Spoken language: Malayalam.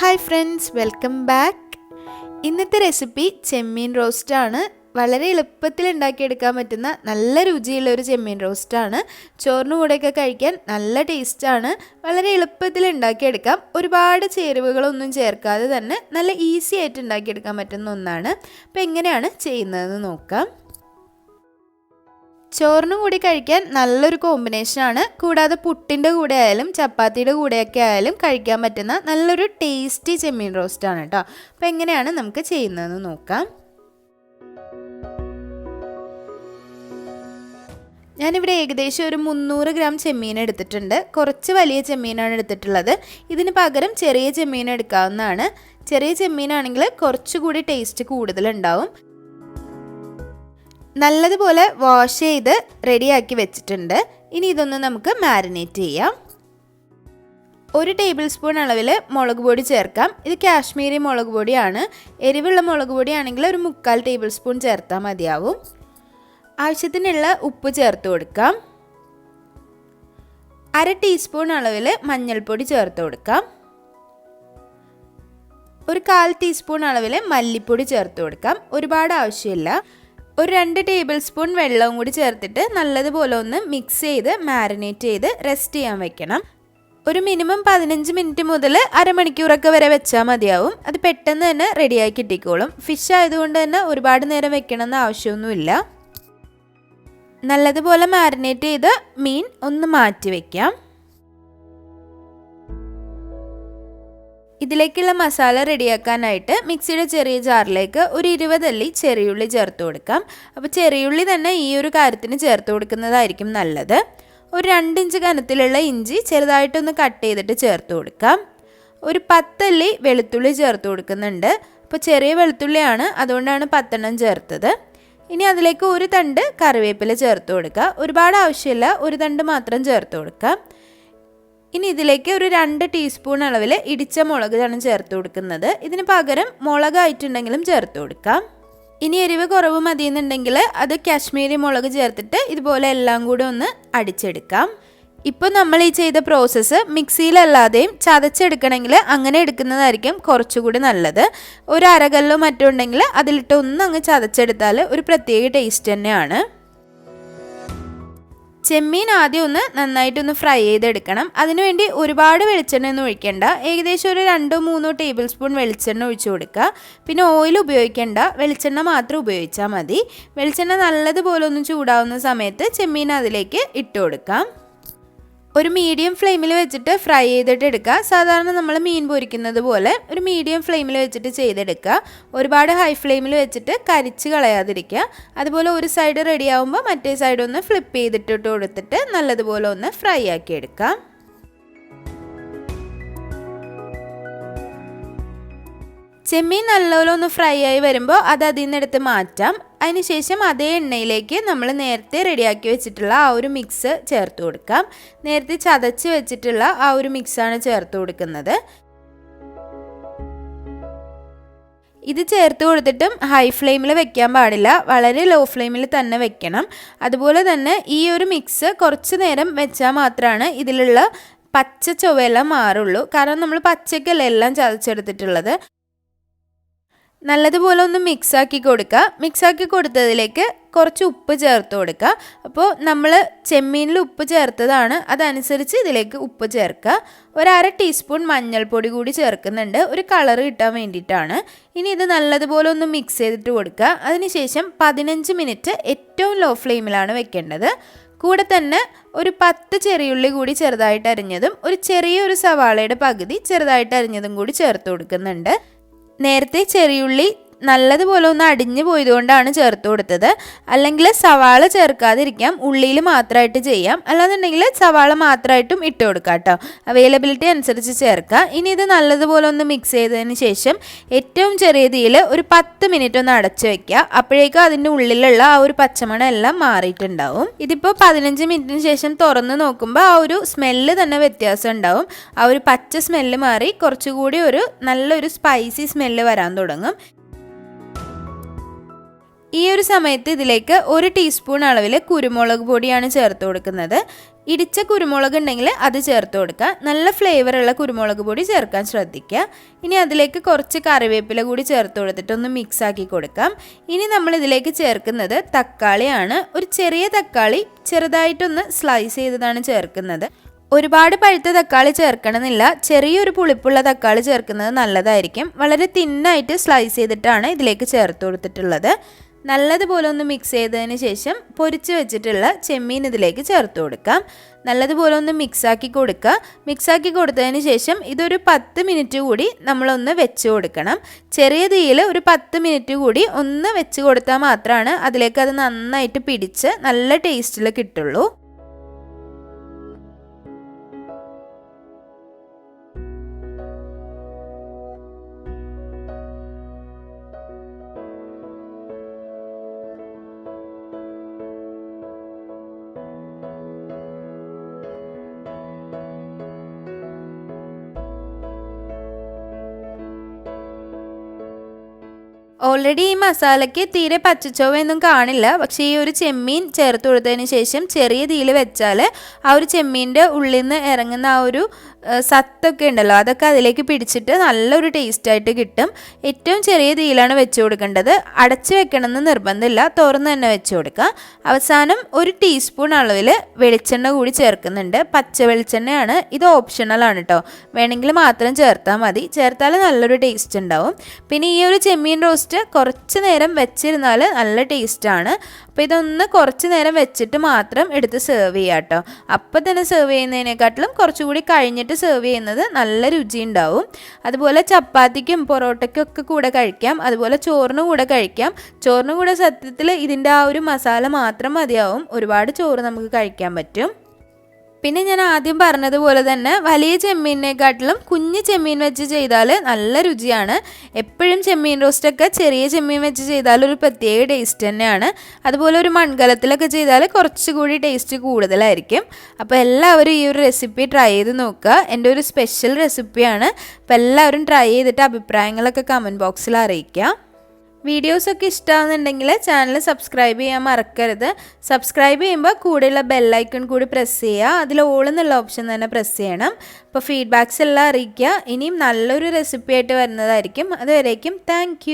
Hi friends, welcome back. ഇന്നത്തെ റെസിപ്പി ചെമ്മീൻ റോസ്റ്റാണ്. വളരെ എളുപ്പത്തിൽ ഉണ്ടാക്കിയെടുക്കാൻ പറ്റുന്ന നല്ല രുചിയുള്ള ഒരു ചെമ്മീൻ റോസ്റ്റാണ്. ചോറിന് കൂടെയൊക്കെ കഴിക്കാൻ നല്ല ടേസ്റ്റാണ്. വളരെ എളുപ്പത്തിൽ ഉണ്ടാക്കിയെടുക്കാം. ഒരുപാട് ചേരുവകളൊന്നും ചേർക്കാതെ തന്നെ നല്ല ഈസി ആയിട്ട് ഉണ്ടാക്കിയെടുക്കാൻ പറ്റുന്ന ഒന്നാണ്. അപ്പോൾ എങ്ങനെയാണ് ചെയ്യുന്നതെന്ന് നോക്കാം. ചോറിന് കൂടി കഴിക്കാൻ നല്ലൊരു കോമ്പിനേഷനാണ്. കൂടാതെ പുട്ടിൻ്റെ കൂടെ ആയാലും ചപ്പാത്തിയുടെ കൂടെയൊക്കെ ആയാലും കഴിക്കാൻ പറ്റുന്ന നല്ലൊരു ടേസ്റ്റി ചെമ്മീൻ റോസ്റ്റാണ് കേട്ടോ. അപ്പോൾ എങ്ങനെയാണ് നമുക്ക് ചെയ്യുന്നതെന്ന് നോക്കാം. ഞാനിവിടെ ഏകദേശം ഒരു 300 ഗ്രാം ചെമ്മീൻ എടുത്തിട്ടുണ്ട്. കുറച്ച് വലിയ ചെമ്മീനാണ് എടുത്തിട്ടുള്ളത്. ഇതിന് പകരം ചെറിയ ചെമ്മീൻ എടുക്കാവുന്നതാണ്. ചെറിയ ചെമ്മീനാണെങ്കിൽ കുറച്ചുകൂടി ടേസ്റ്റ് കൂടുതലുണ്ടാവും. നല്ലതുപോലെ വാഷ് ചെയ്ത് റെഡിയാക്കി വെച്ചിട്ടുണ്ട്. ഇനി ഇതൊന്ന് നമുക്ക് മാരിനേറ്റ് ചെയ്യാം. 1 ടേബിൾ സ്പൂൺ അളവിൽ മുളക് പൊടി ചേർക്കാം. ഇത് കാശ്മീരി മുളക് പൊടിയാണ്. എരിവുള്ള മുളക് പൊടിയാണെങ്കിൽ ഒരു 3/4 ടേബിൾ സ്പൂൺ ചേർത്താൽ മതിയാവും. ആവശ്യത്തിനുള്ള ഉപ്പ് ചേർത്ത് കൊടുക്കാം. 1/2 ടീസ്പൂൺ അളവിൽ മഞ്ഞൾപ്പൊടി ചേർത്ത് കൊടുക്കാം. ഒരു 1/4 ടീസ്പൂൺ അളവിൽ മല്ലിപ്പൊടി ചേർത്ത് കൊടുക്കാം. ഒരുപാട് ആവശ്യമില്ല. ഒരു 2 ടേബിൾ സ്പൂൺ വെള്ളവും കൂടി ചേർത്തിട്ട് നല്ലതുപോലെ ഒന്ന് മിക്സ് ചെയ്ത് മാരിനേറ്റ് ചെയ്ത് റെസ്റ്റ് ചെയ്യാൻ വെക്കണം. ഒരു മിനിമം 15 മിനിറ്റ് മുതൽ അരമണിക്കൂറൊക്കെ വരെ വെച്ചാൽ മതിയാവും. അത് പെട്ടെന്ന് തന്നെ റെഡിയായി കിട്ടിക്കോളും. ഫിഷ് ആയതുകൊണ്ട് തന്നെ ഒരുപാട് നേരം വെക്കണമെന്ന് ആവശ്യമൊന്നുമില്ല. നല്ലതുപോലെ മാരിനേറ്റ് ചെയ്ത് മീൻ ഒന്ന് മാറ്റി വയ്ക്കാം. ഇതിലേക്കുള്ള മസാല റെഡിയാക്കാനായിട്ട് മിക്സിയുടെ ചെറിയ ജാറിലേക്ക് ഒരു 20 അല്ലി ചെറിയുള്ളി ചേർത്ത് കൊടുക്കാം. അപ്പോൾ ചെറിയുള്ളി തന്നെ ഈ ഒരു കാര്യത്തിന് ചേർത്ത് കൊടുക്കുന്നതായിരിക്കും നല്ലത്. ഒരു 2 ഇഞ്ച് കനത്തിലുള്ള ഇഞ്ചി ചെറുതായിട്ടൊന്ന് കട്ട് ചെയ്തിട്ട് ചേർത്ത് കൊടുക്കാം. ഒരു 10 അല്ലി വെളുത്തുള്ളി ചേർത്ത് കൊടുക്കുന്നുണ്ട്. അപ്പോൾ ചെറിയ വെളുത്തുള്ളിയാണ്, അതുകൊണ്ടാണ് 10 ചേർത്തത്. ഇനി അതിലേക്ക് ഒരു തണ്ട് കറിവേപ്പില ചേർത്ത് കൊടുക്കുക. ഒരുപാട് ആവശ്യമില്ല, ഒരു തണ്ട് മാത്രം ചേർത്ത് കൊടുക്കാം. ഇനി ഇതിലേക്ക് ഒരു 2 ടീസ്പൂൺ അളവിൽ ഇടിച്ച മുളകാണ് ചേർത്ത് കൊടുക്കുന്നത്. ഇതിന് പകരം മുളകായിട്ടുണ്ടെങ്കിലും ചേർത്ത് കൊടുക്കാം. ഇനി എരിവ് കുറവ് മതിയെന്നുണ്ടെങ്കിൽ അത് കാശ്മീരി മുളക് ചേർത്തിട്ട് ഇതുപോലെ എല്ലാം കൂടി ഒന്ന് അടിച്ചെടുക്കാം. ഇപ്പോൾ നമ്മൾ ഈ ചെയ്ത പ്രോസസ്സ് മിക്സിയിലല്ലാതെയും ചതച്ചെടുക്കണമെങ്കിൽ അങ്ങനെ എടുക്കുന്നതായിരിക്കും കുറച്ചുകൂടി നല്ലത്. ഒരു അരകല്ലോ മറ്റോ ഉണ്ടെങ്കിൽ അതിലിട്ട് ഒന്ന് അങ്ങ് ചതച്ചെടുത്താൽ ഒരു പ്രത്യേക ടേസ്റ്റ് തന്നെയാണ്. ചെമ്മീൻ ആദ്യം ഒന്ന് നന്നായിട്ടൊന്ന് ഫ്രൈ ചെയ്തെടുക്കണം. അതിനുവേണ്ടി ഒരുപാട് വെളിച്ചെണ്ണ ഒന്നും ഒഴിക്കേണ്ട. ഏകദേശം ഒരു 2-3 ടേബിൾ സ്പൂൺ വെളിച്ചെണ്ണ ഒഴിച്ചു കൊടുക്കുക. പിന്നെ ഓയിൽ ഉപയോഗിക്കേണ്ട, വെളിച്ചെണ്ണ മാത്രം ഉപയോഗിച്ചാൽ മതി. വെളിച്ചെണ്ണ നല്ലതുപോലെ ഒന്ന് ചൂടാവുന്ന സമയത്ത് ചെമ്മീൻ അതിലേക്ക് ഇട്ട് കൊടുക്കാം. ഒരു മീഡിയം ഫ്ലെയിമിൽ വെച്ചിട്ട് ഫ്രൈ ചെയ്തിട്ട് എടുക്കുക. സാധാരണ നമ്മൾ മീൻ പൊരിക്കുന്നത് പോലെ ഒരു മീഡിയം ഫ്ലെയിമിൽ വെച്ചിട്ട് ചെയ്തെടുക്കുക. ഒരുപാട് ഹൈ ഫ്ലെയിമിൽ വെച്ചിട്ട് കരിച്ച് കളയാതിരിക്കുക. അതുപോലെ ഒരു സൈഡ് റെഡി ആകുമ്പോൾ മറ്റേ സൈഡ് ഒന്ന് ഫ്ലിപ്പ് ചെയ്തിട്ട് കൊടുത്തിട്ട് നല്ലതുപോലെ ഒന്ന് ഫ്രൈ ആക്കി എടുക്കാം. ചെമ്മീൻ നല്ലപോലെ ഒന്ന് ഫ്രൈ ആയി വരുമ്പോൾ അത് അതിൽ നിന്ന് എടുത്ത് മാറ്റാം. അതിനുശേഷം അതേ എണ്ണയിലേക്ക് നമ്മൾ നേരത്തെ റെഡിയാക്കി വെച്ചിട്ടുള്ള ആ ഒരു മിക്സ് ചേർത്ത് കൊടുക്കാം. നേരത്തെ ചതച്ച് വെച്ചിട്ടുള്ള ആ ഒരു മിക്സാണ് ചേർത്ത് കൊടുക്കുന്നത്. ഇത് ചേർത്ത് കൊടുത്തിട്ടും ഹൈ ഫ്ലെയിമിൽ വെക്കാൻ പാടില്ല, വളരെ ലോ ഫ്ലെയിമിൽ തന്നെ വെക്കണം. അതുപോലെ തന്നെ ഈ ഒരു മിക്സ് കുറച്ച് നേരം വെച്ചാൽ മാത്രമാണ് ഇതിലുള്ള പച്ച ചൊവ്വയെല്ലാം മാറുള്ളൂ. കാരണം നമ്മൾ പച്ചക്കല്ല എല്ലാം ചതച്ചെടുത്തിട്ടുള്ളത്. നല്ലതുപോലെ ഒന്ന് മിക്സാക്കി കൊടുക്കുക. മിക്സാക്കി കൊടുത്തതിലേക്ക് കുറച്ച് ഉപ്പ് ചേർത്ത് കൊടുക്കുക. അപ്പോൾ നമ്മൾ ചെമ്മീനിൽ ഉപ്പ് ചേർത്തതാണ്, അതനുസരിച്ച് ഇതിലേക്ക് ഉപ്പ് ചേർക്കുക. ഒരു 1/2 ടീസ്പൂൺ മഞ്ഞൾപ്പൊടി കൂടി ചേർക്കുന്നുണ്ട്, ഒരു കളർ കിട്ടാൻ വേണ്ടിയിട്ടാണ്. ഇനി ഇത് നല്ലതുപോലെ ഒന്ന് മിക്സ് ചെയ്തിട്ട് കൊടുക്കുക. അതിനുശേഷം 15 മിനിറ്റ് ഏറ്റവും ലോ ഫ്ലെയിമിലാണ് വെക്കേണ്ടത്. കൂടെ തന്നെ ഒരു 10 ചെറിയുള്ളി കൂടി ചെറുതായിട്ട് അരിഞ്ഞതും ഒരു ചെറിയൊരു സവാളയുടെ പകുതി ചെറുതായിട്ട് അരിഞ്ഞതും കൂടി ചേർത്ത് കൊടുക്കുന്നുണ്ട്. നേരത്തെ ചെറിയുള്ളി നല്ലതുപോലെ ഒന്ന് അടിഞ്ഞു പോയതുകൊണ്ടാണ് ചേർത്ത് കൊടുത്തത്. അല്ലെങ്കിൽ സവാള ചേർക്കാതിരിക്കാം, ഉള്ളിയിൽ മാത്രമായിട്ട് ചെയ്യാം. അല്ലാന്നുണ്ടെങ്കിൽ സവാള മാത്രമായിട്ടും ഇട്ട് കൊടുക്കാം കേട്ടോ. അവൈലബിലിറ്റി അനുസരിച്ച് ചേർക്കാം. ഇനി ഇത് നല്ലതുപോലെ ഒന്ന് മിക്സ് ചെയ്തതിന് ശേഷം ഏറ്റവും ചെറിയ തീയിൽ ഒരു 10 മിനിറ്റ് ഒന്ന് അടച്ചു വെക്കുക. അപ്പോഴേക്കും അതിൻ്റെ ഉള്ളിലുള്ള ആ ഒരു പച്ചമണം എല്ലാം മാറിയിട്ടുണ്ടാവും. ഇതിപ്പോൾ 15 മിനിറ്റിന് ശേഷം തുറന്ന് നോക്കുമ്പോൾ ആ ഒരു സ്മെല്ല് തന്നെ വ്യത്യാസം ഉണ്ടാവും. ആ ഒരു പച്ച സ്മെല്ല് മാറി കുറച്ചുകൂടി ഒരു നല്ലൊരു സ്പൈസി സ്മെല്ല് വരാൻ തുടങ്ങും. ഈ ഒരു സമയത്ത് ഇതിലേക്ക് 1 ടീസ്പൂൺ അളവിൽ കുരുമുളക് പൊടിയാണ് ചേർത്ത് കൊടുക്കുന്നത്. ഇടിച്ച കുരുമുളക് ഉണ്ടെങ്കിൽ അത് ചേർത്ത് കൊടുക്കുക. നല്ല ഫ്ലേവറുള്ള കുരുമുളക് പൊടി ചേർക്കാൻ ശ്രദ്ധിക്കുക. ഇനി അതിലേക്ക് കുറച്ച് കറിവേപ്പില കൂടി ചേർത്ത് കൊടുത്തിട്ട് ഒന്ന് മിക്സ് ആക്കി കൊടുക്കാം. ഇനി നമ്മൾ ഇതിലേക്ക് ചേർക്കുന്നത് തക്കാളിയാണ്. ഒരു ചെറിയ തക്കാളി ചെറുതായിട്ടൊന്ന് സ്ലൈസ് ചെയ്തതാണ് ചേർക്കുന്നത്. ഒരുപാട് പഴുത്ത തക്കാളി ചേർക്കണമെന്നില്ല, ചെറിയൊരു പുളിപ്പുള്ള തക്കാളി ചേർക്കുന്നത് നല്ലതായിരിക്കും. വളരെ തിന്നായിട്ട് സ്ലൈസ് ചെയ്തിട്ടാണ് ഇതിലേക്ക് ചേർത്ത് കൊടുത്തിട്ടുള്ളത്. നല്ലതുപോലെ ഒന്ന് മിക്സ് ചെയ്തതിന് ശേഷം പൊരിച്ച് വെച്ചിട്ടുള്ള ചെമ്മീൻ ഇതിലേക്ക് ചേർത്ത് കൊടുക്കാം. നല്ലതുപോലെ ഒന്ന് മിക്സാക്കി കൊടുക്കുക. മിക്സാക്കി കൊടുത്തതിന് ശേഷം ഇതൊരു 10 മിനിറ്റ് കൂടി നമ്മളൊന്ന് വെച്ച് കൊടുക്കണം. ചെറിയ തീയിൽ ഒരു 10 മിനിറ്റ് കൂടി ഒന്ന് വെച്ച് കൊടുത്താൽ മാത്രമാണ് അതിലേക്ക് അത് നന്നായിട്ട് പിടിച്ച് നല്ല ടേസ്റ്റിൽ കിട്ടുള്ളൂ. ഓൾറെഡി ഈ മസാലയ്ക്ക് തീരെ പച്ചച്ചൊവയൊന്നും കാണില്ല. പക്ഷേ ഈ ഒരു ചെമ്മീൻ ചേർത്ത് കൊടുത്തതിന് ശേഷം ചെറിയ തീയിൽ വെച്ചാൽ ആ ഒരു ചെമ്മീൻ്റെ ഉള്ളിൽ നിന്ന് ഇറങ്ങുന്ന ആ ഒരു സത്തൊക്കെ ഉണ്ടല്ലോ, അതൊക്കെ അതിലേക്ക് പിടിച്ചിട്ട് നല്ലൊരു ടേസ്റ്റായിട്ട് കിട്ടും. ഏറ്റവും ചെറിയ തീയിലാണ് വെച്ച് കൊടുക്കേണ്ടത്. അടച്ച് വെക്കണമെന്ന് നിർബന്ധമില്ല, തുറന്ന് തന്നെ വെച്ച് കൊടുക്കുക. അവസാനം ഒരു ടീസ്പൂൺ അളവിൽ വെളിച്ചെണ്ണ കൂടി ചേർക്കുന്നുണ്ട്. പച്ച വെളിച്ചെണ്ണയാണ്, ഇത് ഓപ്ഷണലാണ് കേട്ടോ. വേണമെങ്കിൽ മാത്രം ചേർത്താൽ മതി. ചേർത്താൽ നല്ലൊരു ടേസ്റ്റ് ഉണ്ടാവും. പിന്നെ ഈ ഒരു ചെമ്മീൻ റോസ്റ്റ് കുറച്ച് നേരം വെച്ചിരുന്നാൽ നല്ല ടേസ്റ്റാണ്. അപ്പോൾ ഇതൊന്ന് കുറച്ച് നേരം വെച്ചിട്ട് മാത്രം എടുത്ത് സെർവ് ചെയ്യുക കേട്ടോ. അപ്പം തന്നെ സെർവ് ചെയ്യുന്നതിനെക്കാട്ടിലും കുറച്ചുകൂടി കഴിഞ്ഞിട്ട് സെർവ് ചെയ്യുന്നത് നല്ല രുചി ഉണ്ടാവും. അതുപോലെ ചപ്പാത്തിക്കും പൊറോട്ടയ്ക്കും ഒക്കെ കൂടെ കഴിക്കാം. അതുപോലെ ചോറിന് കൂടെ കഴിക്കാം. ചോറിന് കൂടെ സത്യത്തിൽ ഇതിൻ്റെ ആ ഒരു മസാല മാത്രം മതിയാവും. ഒരുപാട് ചോറ് നമുക്ക് കഴിക്കാൻ പറ്റും. പിന്നെ ഞാൻ ആദ്യം പറഞ്ഞതുപോലെ തന്നെ വലിയ ചെമ്മീനിനെക്കാട്ടിലും കുഞ്ഞ് ചെമ്മീൻ വെച്ച് ചെയ്താൽ നല്ല രുചിയാണ്. എപ്പോഴും ചെമ്മീൻ റോസ്റ്റൊക്കെ ചെറിയ ചെമ്മീൻ വെച്ച് ചെയ്താൽ ഒരു പ്രത്യേക ടേസ്റ്റ് തന്നെയാണ്. അതുപോലെ ഒരു മൺകലത്തിലൊക്കെ ചെയ്താൽ കുറച്ചുകൂടി ടേസ്റ്റ് കൂടുതലായിരിക്കും. അപ്പോൾ എല്ലാവരും ഈ ഒരു റെസിപ്പി ട്രൈ ചെയ്ത് നോക്കുക. എൻ്റെ ഒരു സ്പെഷ്യൽ റെസിപ്പിയാണ്. അപ്പോൾ എല്ലാവരും ട്രൈ ചെയ്തിട്ട് അഭിപ്രായങ്ങളൊക്കെ കമൻറ്റ് ബോക്സിൽ അറിയിക്കുക. വീഡിയോസൊക്കെ ഇഷ്ടമാകുന്നുണ്ടെങ്കിൽ ചാനൽ സബ്സ്ക്രൈബ് ചെയ്യാൻ മറക്കരുത്. സബ്സ്ക്രൈബ് ചെയ്യുമ്പോൾ കൂടെയുള്ള ബെല്ലൈക്കൺ കൂടി പ്രസ് ചെയ്യുക. അതിൽ ഓൾ എന്നുള്ള ഓപ്ഷൻ തന്നെ പ്രസ് ചെയ്യണം. അപ്പോൾ ഫീഡ്ബാക്സ് എല്ലാം അറിയിക്കുക. ഇനിയും നല്ലൊരു റെസിപ്പി ആയിട്ട് വരുന്നതായിരിക്കും. അതുവരേക്കും താങ്ക്